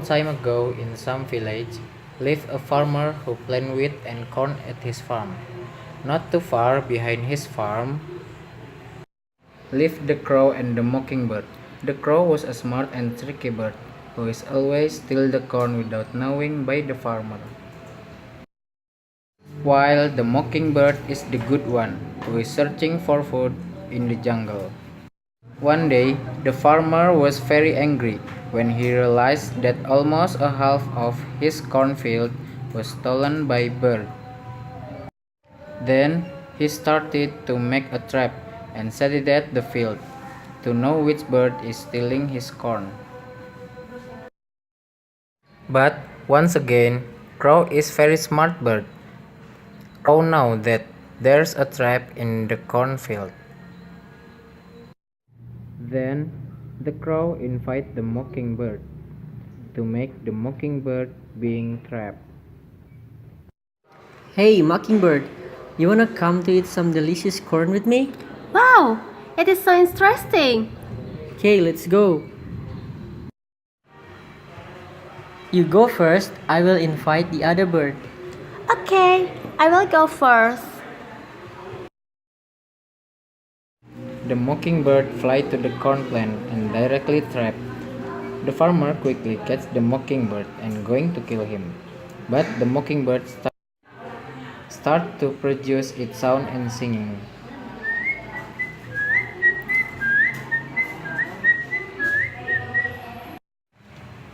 time ago, in some village, lived a farmer who planted wheat and corn at his farm. Not too far behind his farm lived the crow and the mockingbird. The crow was a smart and tricky bird who is always steal the corn without knowing by the farmer, while the mockingbird is the good one who is searching for food in the jungle. One day, the farmer was very angry when he realized that almost a half of his cornfield was stolen by birds. Then he started to make a trap and set it at the field to know which bird is stealing his corn. But once again, crow is very smart bird. Crow know that there's a trap in the cornfield. Then the crow invites the mockingbird to make the mockingbird being trapped. Hey, Mockingbird, you wanna come to eat some delicious corn with me? Wow, it is so interesting. Okay, let's go. You go first, I will invite the other bird. Okay, I will go first. The mockingbird fly to the corn plant and directly trap. The farmer quickly catches the mockingbird and going to kill him. But the mockingbird start to produce its sound and singing.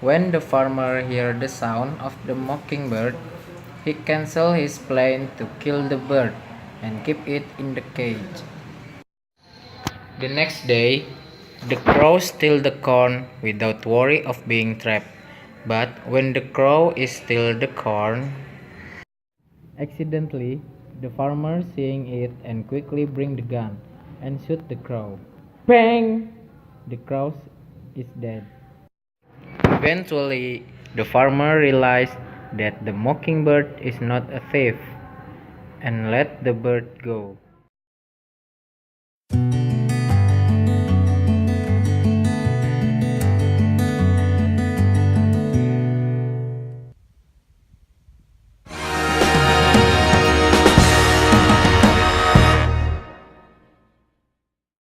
When the farmer hears the sound of the mockingbird, he cancels his plan to kill the bird and keep it in the cage. The next day, the crow steals the corn without worry of being trapped. But when the crow is steal the corn, accidentally, the farmer seeing it and quickly bring the gun and shoot the crow. Bang! The crow is dead. Eventually, the farmer realized that the mockingbird is not a thief and let the bird go.